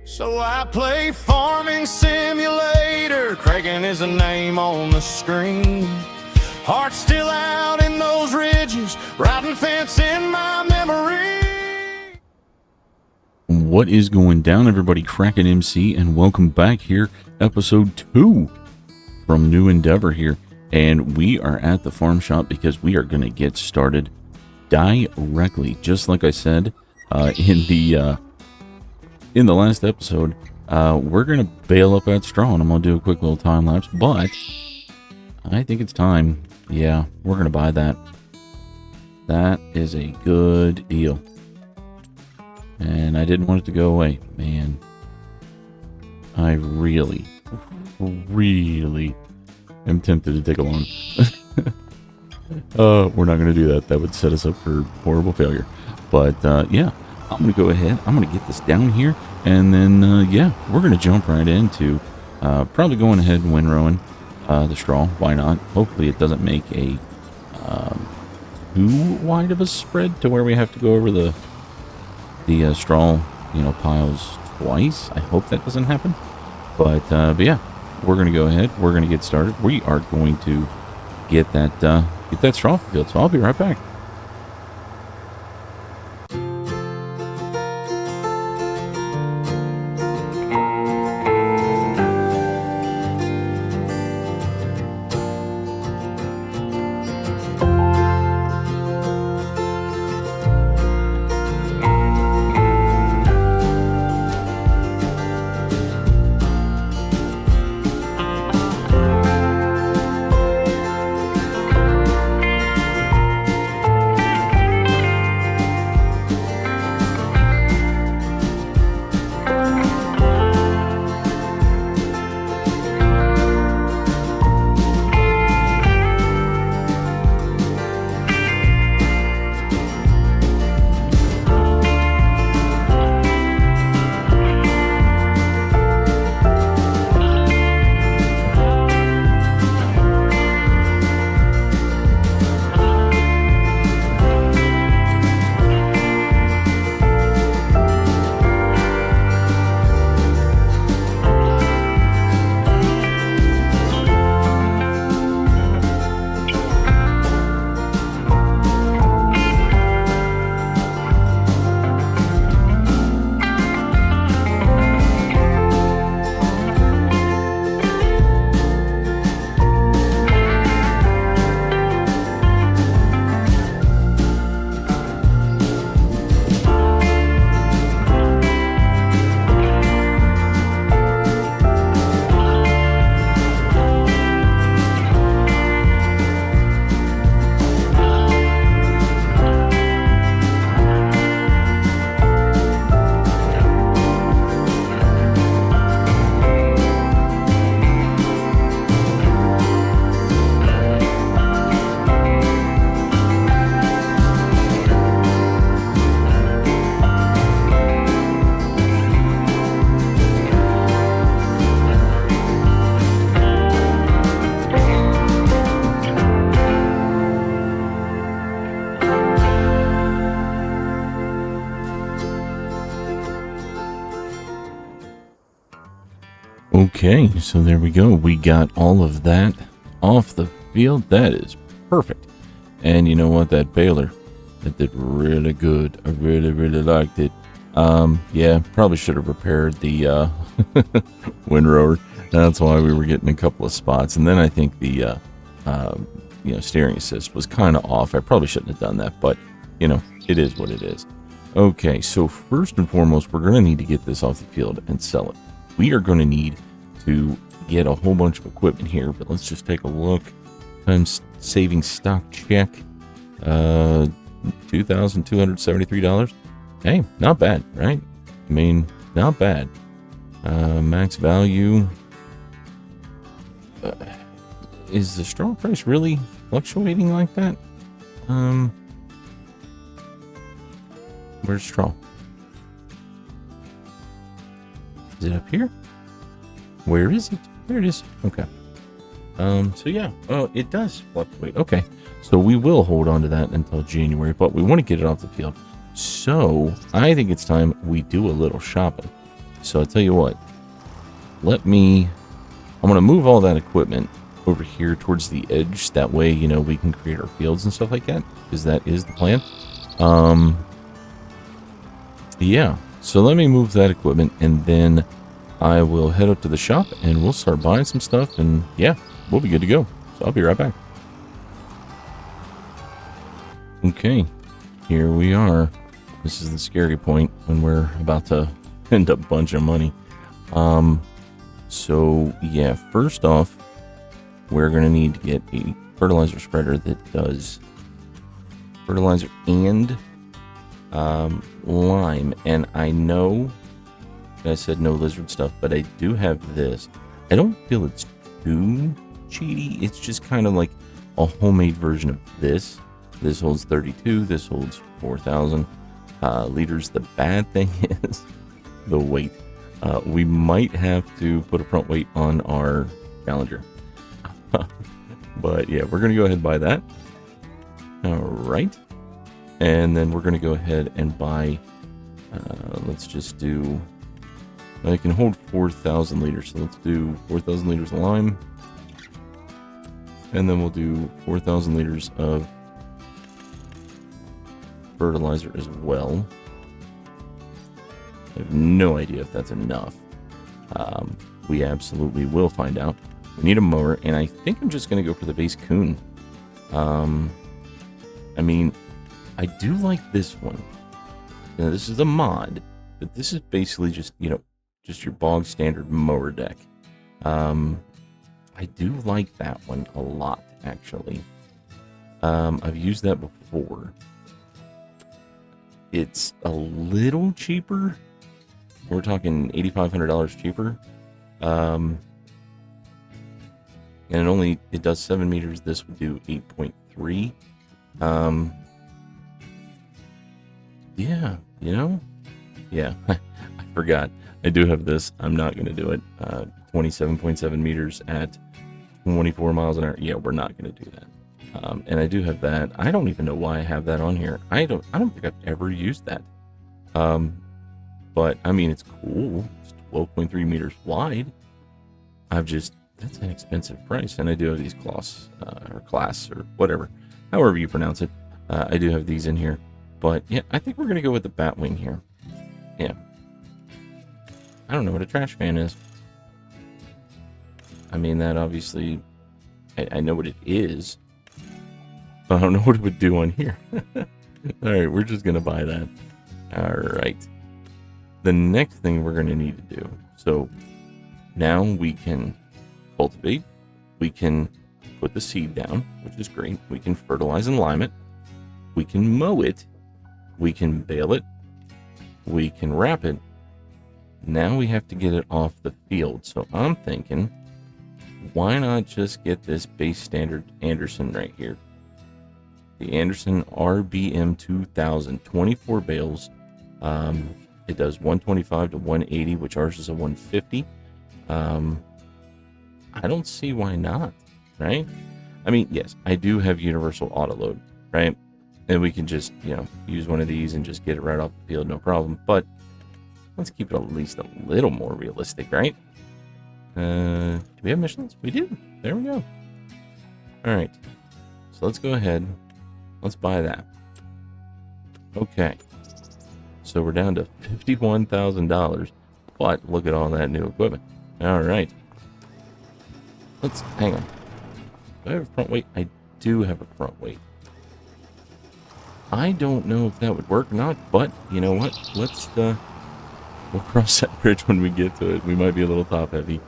So I play farming simulator. Kraken is a name on the screen. Heart still out in those ridges, riding fence in my memory. What is going down, everybody? Kraken MC, and welcome back here, episode 2 from New Endeavor here. And we are at the farm shop because we are going to get started directly, just like I said in the last episode. We're going to bale up that straw, and I'm going to do a quick little time lapse, but I think it's time. Yeah, we're going to buy that. That is a good deal. And I didn't want it to go away. Man, I really am tempted to take a loan. We're not going to do that. That would set us up for horrible failure. But yeah, I'm going to go ahead. I'm going to get this down here. And then, yeah, we're going to jump right into probably going ahead and windrowing the straw. Why not? Hopefully it doesn't make a too wide of a spread to where we have to go over the straw, piles twice. I hope that doesn't happen. But yeah, we're going to go ahead. We're going to get started. We are going to get that straw field. So I'll be right back. Okay, so there we go. We got all of that off the field. That is perfect. And you know what? That baler, that did really good. I really liked it. Yeah, probably should have repaired the windrower. That's why we were getting a couple of spots. And then I think the steering assist was kind of off. I probably shouldn't have done that, but it is what it is. Okay, so first and foremost, we're going to need to get this off the field and sell it. We are going to need to get a whole bunch of equipment here, but let's just take a look. Times saving stock check, $2,273. Hey, not bad, right? I mean, not bad. Max value. Is the straw price really fluctuating like that? Where's straw? Is it up here? Where is it? There it is. Okay. So yeah, it does fluctuate. Okay. So we will hold on to that until January, but we want to get it off the field. So I think it's time we do a little shopping. So I tell you what, I'm going to move all that equipment over here towards the edge. That way, you know, we can create our fields and stuff like that, because that is the plan. Yeah, so let me move that equipment, and then I will head up to the shop, and we'll start buying some stuff, and yeah, we'll be good to go. So I'll be right back. Okay, here we are. This is the scary point when we're about to end up a bunch of money. So yeah, first off, we're going to need to get a fertilizer spreader that does fertilizer and lime. And I know I said no lizard stuff, but I do have this. I don't feel it's too cheaty. It's just kind of like a homemade version of this. This holds 32. This holds 4,000 liters. The bad thing is the weight. We might have to put a front weight on our Challenger. But yeah, we're going to go ahead and buy that. All right. And then we're going to go ahead and buy, let's just do, I can hold 4,000 liters. So let's do 4,000 liters of lime. And then we'll do 4,000 liters of fertilizer as well. I have no idea if that's enough. We absolutely will find out. We need a mower, and I think I'm just going to go for the base coon. I mean, I do like this one. Now, this is a mod, but this is basically just, you know, just your bog standard mower deck. I do like that one a lot, actually. I've used that before. It's a little cheaper. We're talking $8,500 cheaper. And it does 7 meters. This would do 8.3. Yeah, you know? Yeah, I forgot. I do have this. I'm not going to do it. 27.7 meters at 24 miles an hour. Yeah, we're not going to do that. And I do have that. I don't even know why I have that on here. I don't think I've ever used that. But I mean, it's cool. It's 12.3 meters wide. That's an expensive price. And I do have these class or whatever, however you pronounce it. I do have these in here. But yeah, I think we're going to go with the Batwing here. Yeah. I don't know what a trash fan is. I mean, that obviously, I know what it is. But I don't know what it would do on here. All right, we're just going to buy that. All right. The next thing we're going to need to do. So now we can cultivate. We can put the seed down, which is great. We can fertilize and lime it. We can mow it. We can bale it. We can wrap it. Now we have to get it off the field. So I'm thinking, why not just get this base standard Anderson right here? The Anderson RBM 2000, 24 bales. It does 125 to 180, which ours is a 150. I don't see why not, right? I mean, yes, I do have universal auto load, right? And we can just, you know, use one of these and just get it right off the field, no problem. But let's keep it at least a little more realistic, right? Do we have Michelin's? We do. There we go. All right. So let's go ahead. Let's buy that. Okay. So we're down to $51,000. But look at all that new equipment. All right. Let's hang on. Do I have a front weight? I do have a front weight. I don't know if that would work or not, but you know what? We'll cross that bridge when we get to it. We might be a little top heavy.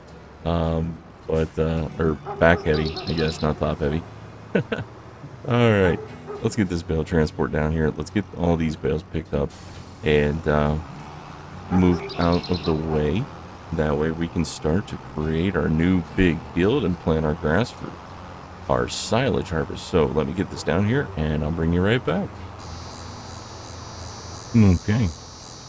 Or back heavy, I guess, not top heavy. All right. Let's get this bale transport down here. Let's get all these bales picked up and moved out of the way. That way we can start to create our new big field and plant our grass for our silage harvest. So let me get this down here and I'll bring you right back. Okay.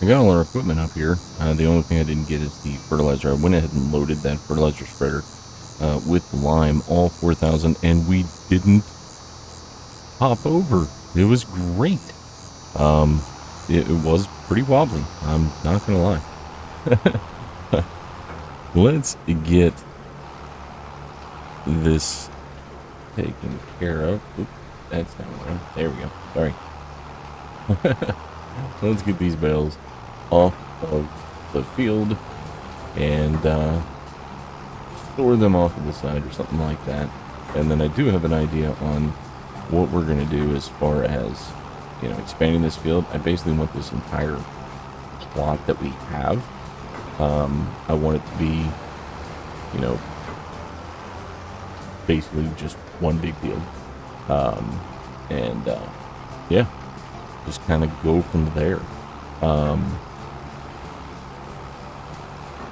I got all our equipment up here. The only thing I didn't get is the fertilizer. I went ahead and loaded that fertilizer spreader with lime, all 4,000, and we didn't hop over. It was great. It was pretty wobbly. I'm not gonna lie. let's get this taken care of. Oops, that's not right. There we go. Sorry. Let's get these bales off of the field and store them off to the side or something like that. And then I do have an idea on what we're going to do as far as, expanding this field. I basically want this entire plot that we have. I want it to be, basically just one big field. Yeah, just kind of go from there.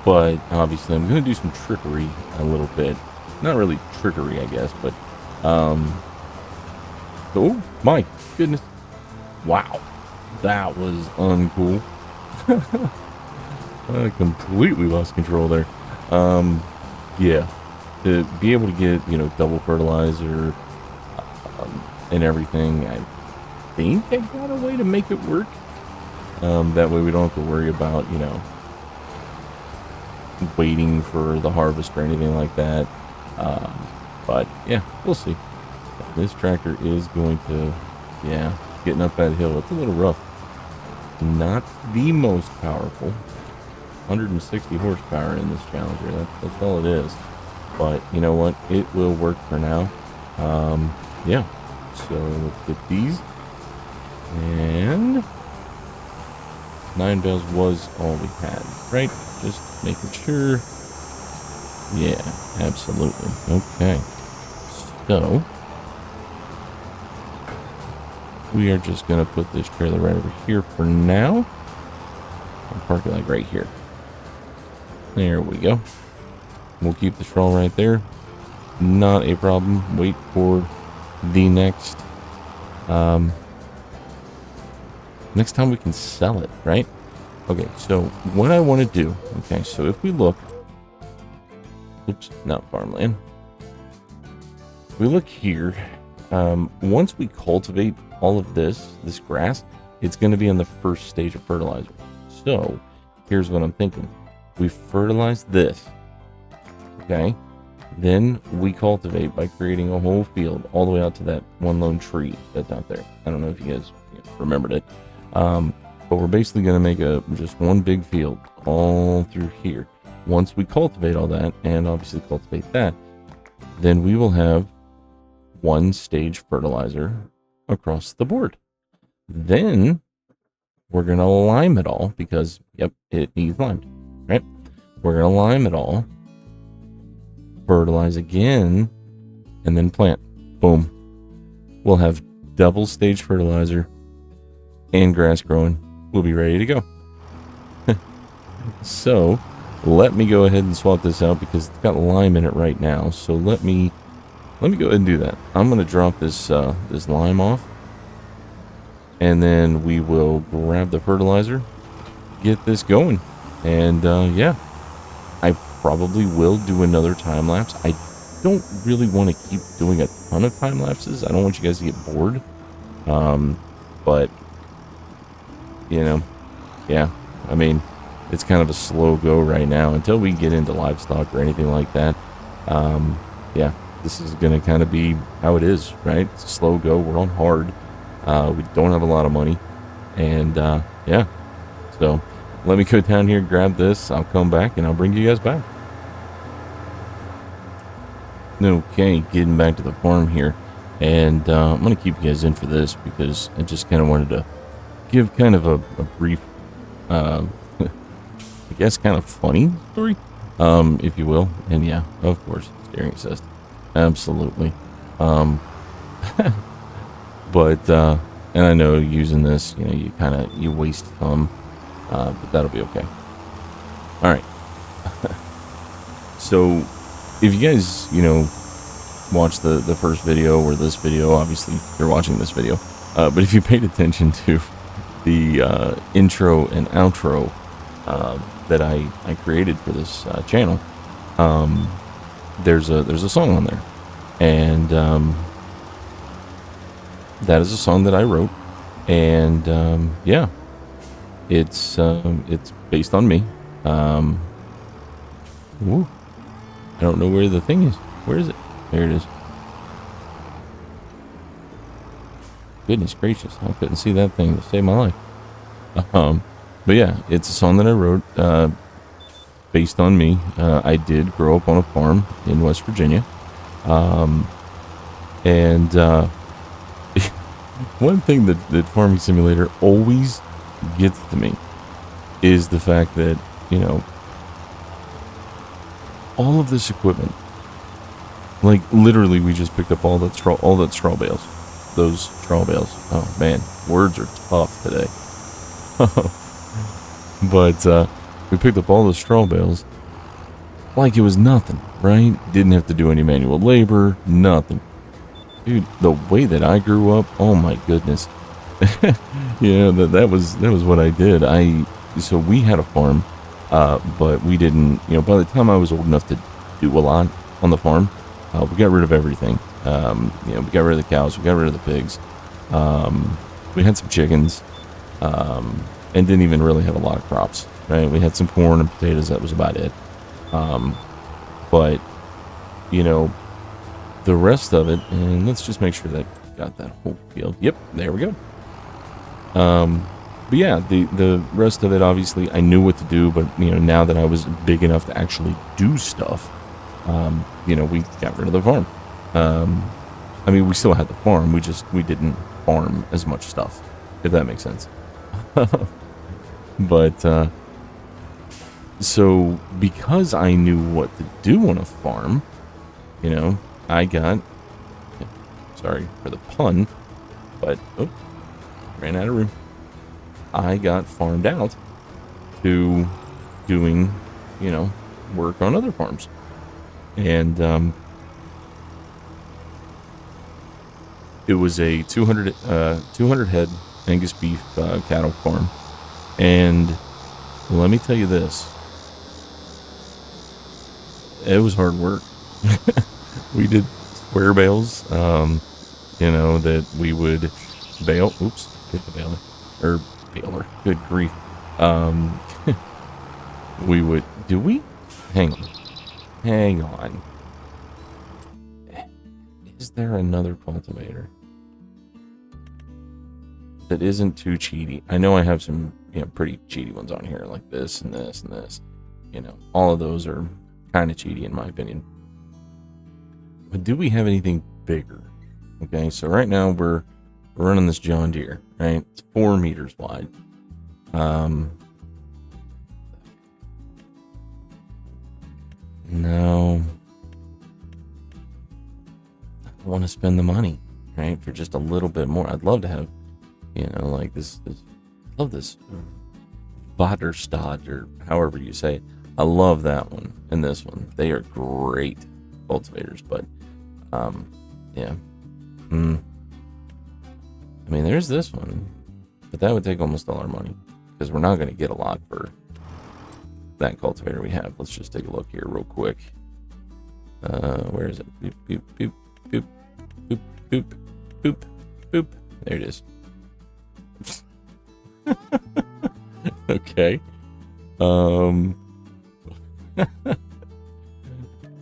But obviously I'm going to do some trickery a little bit. Not really trickery, I guess, but, oh my goodness. Wow. That was uncool. I completely lost control there. Yeah. To be able to get, double fertilizer, and everything, I think I got a way to make it work. That way we don't have to worry about, waiting for the harvest or anything like that. But yeah, we'll see. This tractor is going to, getting up that hill. It's a little rough. Not the most powerful. 160 horsepower in this Challenger. That's all it is. But you know what? It will work for now. Yeah. So let's get these. And 9 bales was all we had, right? Just making sure. Yeah, absolutely. Okay. So we are just going to put this trailer right over here for now. I'll park it like right here. There we go. We'll keep the trawl right there. Not a problem. Wait for the next next time we can sell it, right? Okay, so what I want to do, okay, so if we look, oops, not farmland. If we look here, once we cultivate all of this grass, it's going to be on the first stage of fertilizer. So here's what I'm thinking. We fertilize this, okay? Then we cultivate by creating a whole field all the way out to that one lone tree that's out there. I don't know if you guys remembered it. But we're basically going to make just one big field all through here. Once we cultivate all that, and obviously cultivate that, then we will have one stage fertilizer across the board. Then we're going to lime it all because, yep, it needs limed, right? We're going to lime it all, fertilize again, and then plant. Boom. We'll have double stage fertilizer and grass growing. We'll be ready to go. So let me go ahead and swap this out because it's got lime in it right now. So let me go ahead and do that. I'm going to drop this this lime off, and then we will grab the fertilizer, get this going, and yeah, I probably will do another time lapse. I don't really want to keep doing a ton of time lapses. I don't want you guys to get bored. But yeah, I mean, it's kind of a slow go right now until we get into livestock or anything like that. Yeah, this is going to kind of be how it is, right? It's a slow go. We're on hard. We don't have a lot of money. And yeah, so let me go down here, grab this. I'll come back and I'll bring you guys back. Okay, getting back to the farm here. And I'm going to keep you guys in for this because I just kind of wanted to give kind of a brief, I guess kind of funny story, if you will. And yeah, of course, steering assist. Absolutely. But, and I know using this, you waste some, but that'll be okay. All right. So if you guys, watch the first video or this video, obviously you're watching this video, but if you paid attention to the intro and outro that I created for this channel, there's a song on there, and that is a song that I wrote, and yeah, it's based on me. Ooh. I don't know where the thing is. Where is it? There it is. Goodness gracious, I couldn't see that thing to save my life. But yeah, it's a song that I wrote based on me. I did grow up on a farm in West Virginia. And one thing that Farming Simulator always gets to me is the fact that, you know, all of this equipment, like literally we just picked up all that straw bales. Those straw bales. Oh man, words are tough today. But we picked up all those straw bales like it was nothing, right? Didn't have to do any manual labor, nothing. Dude, the way that I grew up, oh my goodness. Yeah, that was what I did. So we had a farm, but we didn't, you know, by the time I was old enough to do a lot on the farm, we got rid of everything. You know, we got rid of the cows, we got rid of the pigs. We had some chickens, and didn't even really have a lot of crops, right? We had some corn and potatoes, that was about it. But, you know, the rest of it, and let's just make sure that got that whole field. Yep, there we go. But yeah, the rest of it, obviously, I knew what to do, but, you know, now that I was big enough to actually do stuff, you know, we got rid of the farm. I mean, we still had the farm, we didn't farm as much stuff, if that makes sense. But, so, because I knew what to do on a farm, you know, I got, sorry for the pun, but, oh, ran out of room. I got farmed out to doing, you know, work on other farms. And, it was a 200 head Angus beef cattle farm. And let me tell you this, it was hard work. We did square bales, you know, that we would bale. Oops, hit the baler. Or baler. Good grief. We would. Do we? Hang on. Hang on. Is there another cultivator that isn't too cheaty? I know I have some, you know, pretty cheaty ones on here, like this and this and this. You know, all of those are kind of cheaty in my opinion. But do we have anything bigger? Okay, so right now we're running this John Deere, right? It's 4 meters wide. No. I want to spend the money, right? For just a little bit more. I'd love to have, you know, like this I love this Vaderstad, or however you say it. I love that one and this one. They are great cultivators, but yeah. I mean, there's this one, but that would take almost all our money because we're not going to get a lot for that cultivator we have. Let's just take a look here real quick. Where is it? Boop, boop, boop, boop, boop, boop, boop, boop. There it is. Okay.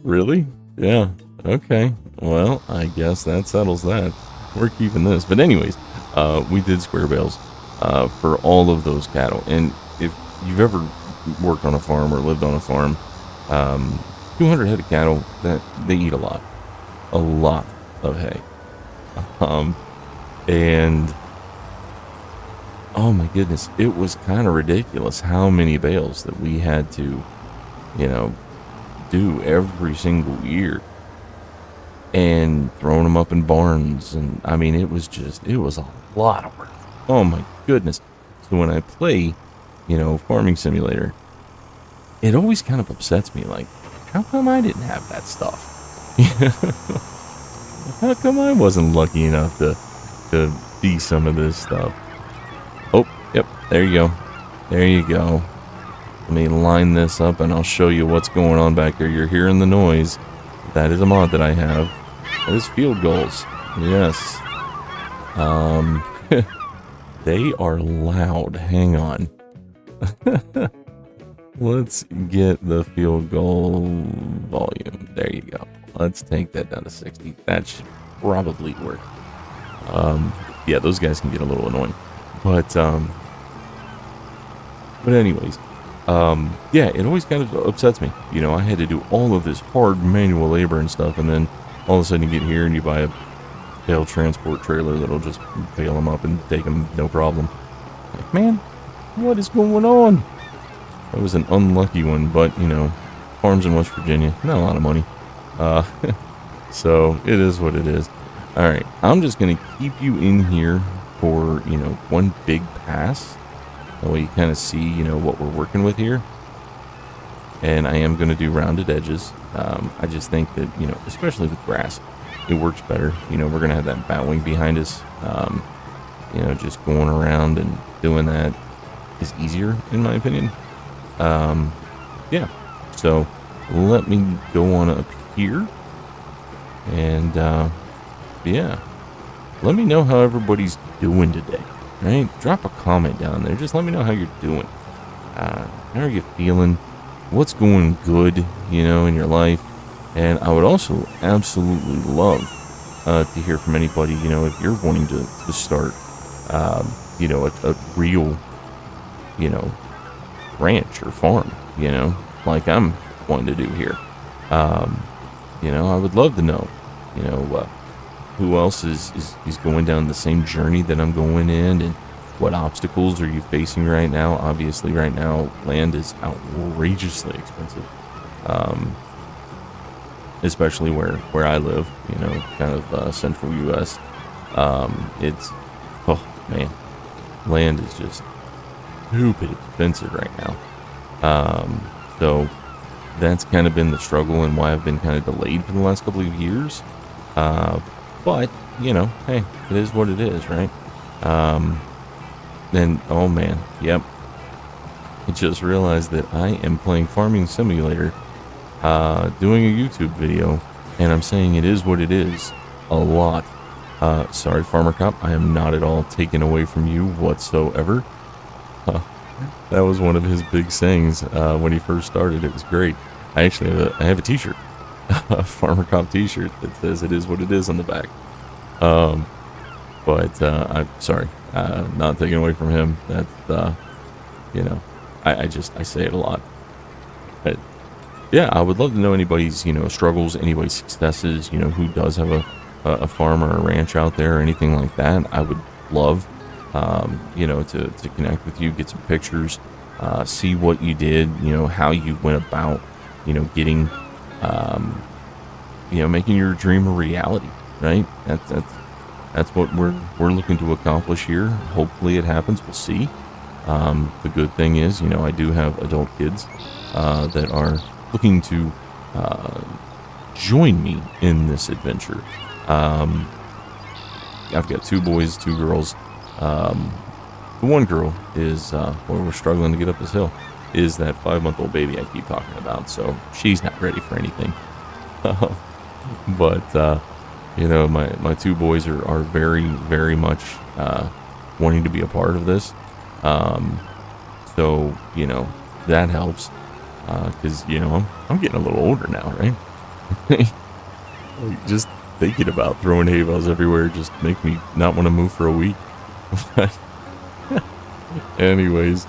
Really? Yeah. Okay. Well, I guess that settles that. We're keeping this. But anyways, we did square bales for all of those cattle. And if you've ever worked on a farm or lived on a farm, 200 head of cattle, that they eat a lot of hay. And oh my goodness, it was kind of ridiculous how many bales that we had to, you know, do every single year, and throwing them up in barns. And I mean, it was a lot of work. Oh my goodness. So when I play, you know, Farming Simulator, it always kind of upsets me, like, how come I didn't have that stuff? How come I wasn't lucky enough to see some of this stuff? Oh, yep, there you go. There you go. Let me line this up and I'll show you what's going on back there. You're hearing the noise. That is a mod that I have. That is field goals. Yes. They are loud. Hang on. Let's get the field goal volume. There you go. Let's take that down to 60. That should probably work. Yeah, those guys can get a little annoying. But anyways, yeah, it always kind of upsets me. You know, I had to do all of this hard manual labor and stuff, and then all of a sudden you get here and you buy a bale transport trailer that'll just bail them up and take them no problem. Like, man, what is going on? That was an unlucky one, but, you know, farms in West Virginia, not a lot of money. So it is what it is. All right, I'm just going to keep you in here for, you know, one big pass. That way you kind of see, you know, what we're working with here. And I am going to do rounded edges. I just think that, you know, especially with grass, it works better. You know, we're going to have that bat wing behind us. You know, just going around and doing that is easier, in my opinion. Yeah, so let me go on up here. And, yeah, let me know how everybody's doing today, right? Drop a comment down there. Just let me know how you're doing. How are you feeling? What's going good, you know, in your life? And I would also absolutely love to hear from anybody, you know, if you're wanting to start, you know, a real, you know, ranch or farm, you know, like I'm wanting to do here. You know, I would love to know, you know, who else is going down the same journey that I'm going in, and what obstacles are you facing right now? Obviously, right now, land is outrageously expensive, especially where I live, you know, kind of central U.S. It's, oh man, land is just stupid expensive right now. So that's kind of been the struggle and why I've been kind of delayed for the last couple of years. But, you know, hey, it is what it is, right? And, oh man, yep. I just realized that I am playing Farming Simulator, doing a YouTube video, and I'm saying it is what it is a lot. Sorry, Farmer Cop, I am not at all taken away from you whatsoever. That was one of his big sayings when he first started. It was great. I actually have a t-shirt, a Farmer Cop t-shirt that says "It is what it is" on the back. But I'm sorry, not taking away from him. That you know, I say it a lot. But yeah, I would love to know anybody's, you know, struggles, anybody's successes. You know, who does have a farm or a ranch out there or anything like that. I would love, you know, to connect with you, get some pictures, see what you did, you know, how you went about, you know, getting, you know, making your dream a reality, right? That's what we're looking to accomplish here. Hopefully it happens. We'll see. The good thing is, you know, I do have adult kids that are looking to join me in this adventure. I've got 2 boys, 2 girls. The one girl is, where we're struggling to get up this hill, is that 5-month-old baby I keep talking about. So she's not ready for anything. But, you know, my 2 boys are very, very much wanting to be a part of this. So, you know, that helps. Because, you know, I'm getting a little older now, right? Just thinking about throwing hay bales everywhere just make me not want to move for a week. But anyways,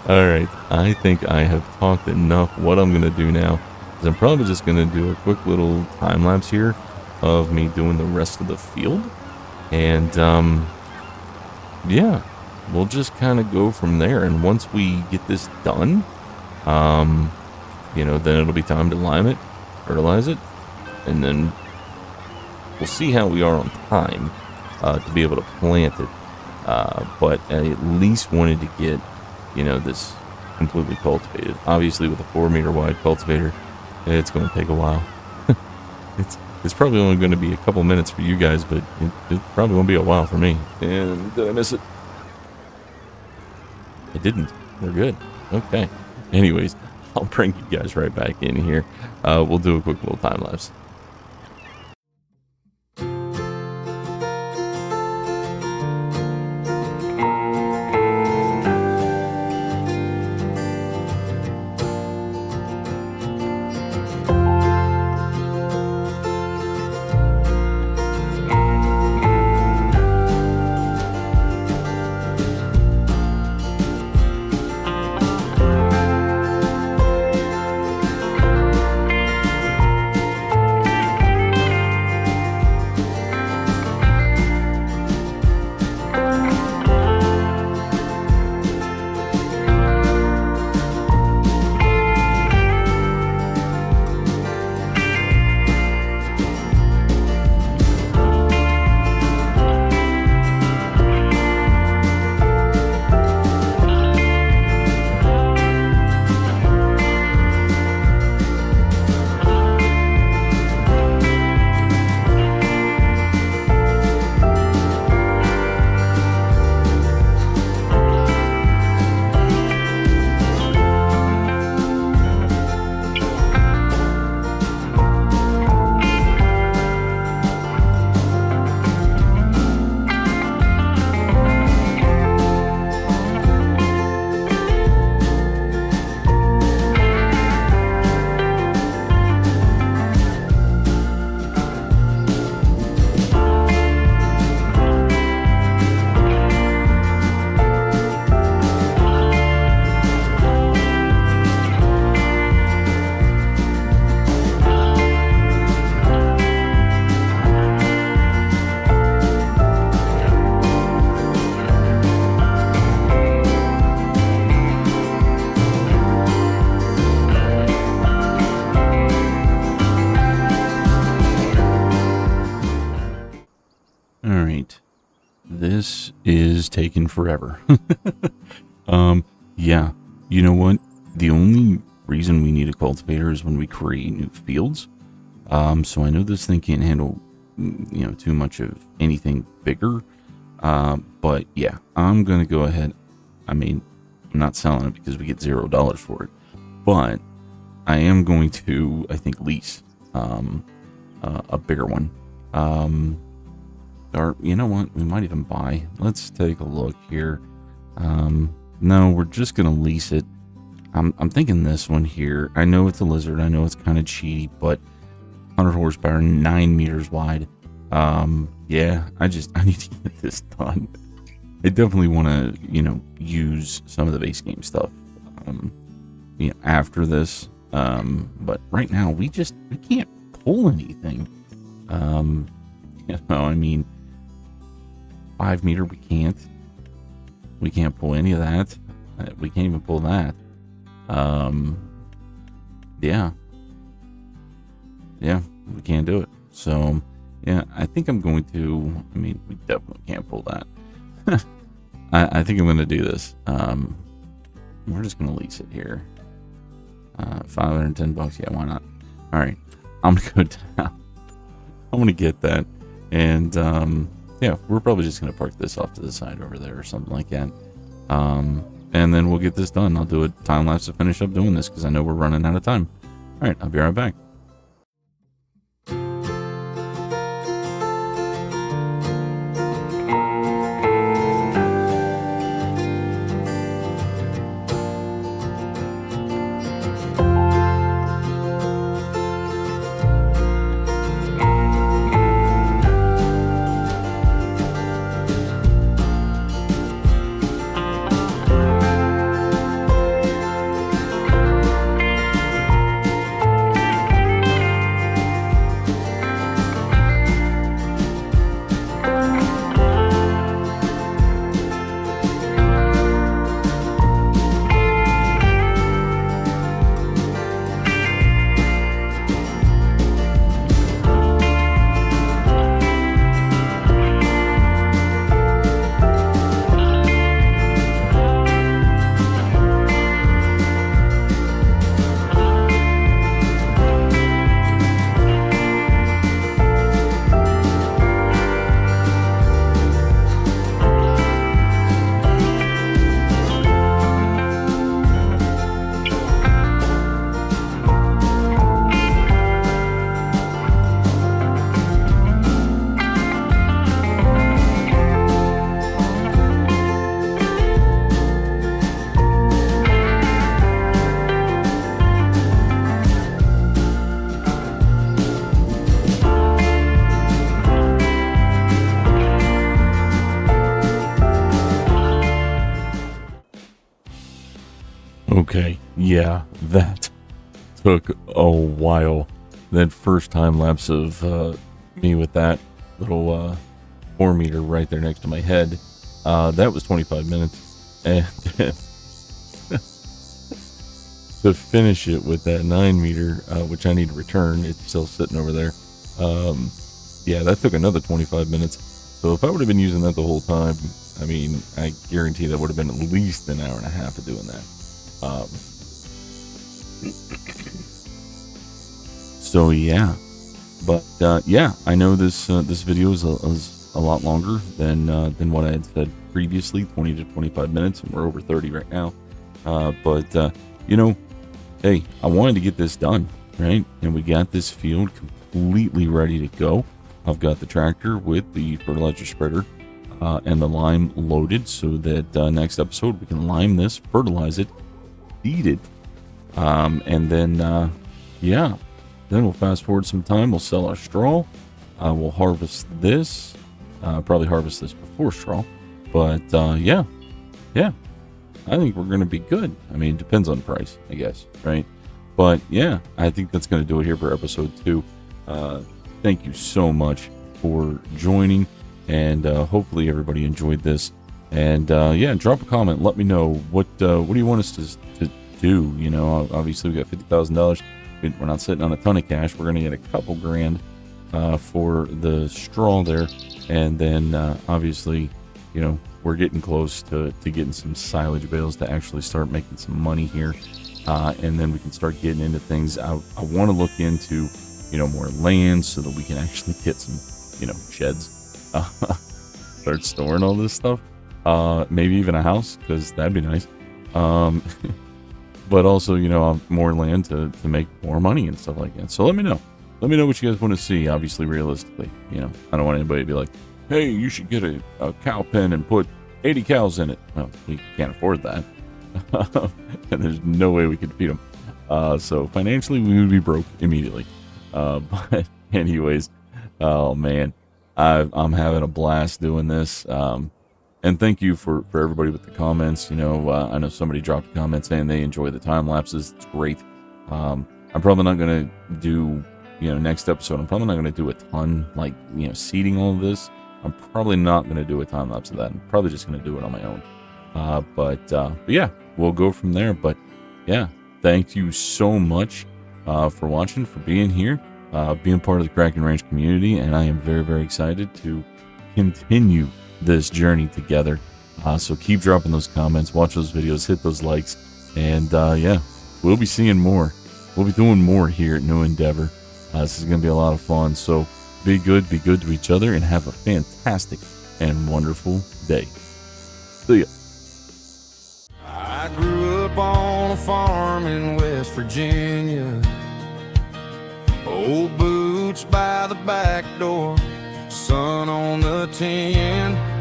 all right. I think I have talked enough. What I'm going to do now is I'm probably just going to do a quick little time lapse here of me doing the rest of the field. And, yeah, we'll just kind of go from there. And once we get this done, you know, then it'll be time to lime it, fertilize it, and then we'll see how we are on time to be able to plant it. But I at least wanted to get, you know, this completely cultivated. Obviously, with a 4-meter wide cultivator, it's going to take a while. It's probably only going to be a couple minutes for you guys, but it probably won't be a while for me. And did I miss it? I didn't. We're good. Okay. Anyways, I'll bring you guys right back in here. We'll do a quick little time lapse. is taking forever. Yeah, you know what? The only reason we need a cultivator is when we create new fields. So I know this thing can't handle, too much of anything bigger. But yeah, I'm going to go ahead. I mean, I'm not selling it because we get $0 for it, but I am going to, I think, lease, a bigger one. Or you know what? We might even buy. Let's take a look here. No, we're just going to lease it. I'm thinking this one here. I know it's a lizard. I know it's kind of cheaty, but 100 horsepower, 9 meters wide. Yeah, I need to get this done. I definitely want to, use some of the base game stuff, after this. But right now we can't pull anything. I mean, 5 meter, we can't pull any of that. We can't even pull that. Yeah, we can't do it. So yeah, I think I'm going to, we definitely can't pull that. I think I'm going to do this. We're just going to lease it here. $510. Yeah, why not? All right. I'm going to go down. I'm going to get that. And, yeah, we're probably just going to park this off to the side over there or something like that. And then we'll get this done. I'll do a time lapse to finish up doing this because I know we're running out of time. All right. I'll be right back. Okay, yeah, that took a while. That first time lapse of me with that little 4 meter right there next to my head, that was 25 minutes. And to finish it with that 9 meter, which I need to return, it's still sitting over there. Yeah, that took another 25 minutes. So if I would have been using that the whole time, I guarantee that would have been at least an hour and a half of doing that. So yeah, but yeah, I know this video is a lot longer than what I had said previously, 20 to 25 minutes, and we're over 30 right now. But hey, I wanted to get this done, right? And we got this field completely ready to go. I've got the tractor with the fertilizer spreader and the lime loaded, so that next episode we can lime this, fertilize it, feed it, and then yeah, then we'll fast forward some time. We'll sell our straw. We'll harvest this. Probably harvest this before straw, but yeah, I think we're going to be good. It depends on price, I guess, right? But yeah, I think that's going to do it here for episode 2. Thank you so much for joining, and hopefully everybody enjoyed this. And yeah, drop a comment. Let me know what do you want us to do. Obviously we got $50,000. We're not sitting on a ton of cash. We're going to get a couple grand for the straw there, and then obviously we're we're getting close to getting some silage bales to actually start making some money here. And then we can start getting into things. I want to look into, more land so that we can actually get some, sheds. Start storing all this stuff. Maybe even a house, because that'd be nice. But also, more land to make more money and stuff like that. So let me know. Let me know what you guys want to see, obviously, realistically. I don't want anybody to be like, hey, you should get a cow pen and put 80 cows in it. Well, we can't afford that. And there's no way we could feed them. So financially, we would be broke immediately. But anyways, oh man, I'm having a blast doing this. And thank you for everybody with the comments. I know somebody dropped a comment saying they enjoy the time lapses. It's great. I'm probably not going to do, next episode, I'm probably not going to do a ton, like, seeding all of this. I'm probably not going to do a time lapse of that. I'm probably just going to do it on my own. But yeah, we'll go from there. But yeah, thank you so much for watching, for being here, being part of the Kraken Ranch community. And I am very, very excited to continue this journey together. So keep dropping those comments, watch those videos, hit those likes. And yeah, we'll be seeing more. We'll be doing more here at New Endeavor. This is going to be a lot of fun. So be good to each other, and have a fantastic and wonderful day. See ya. I grew up on a farm in West Virginia. Old boots by the back door, sun on the tin.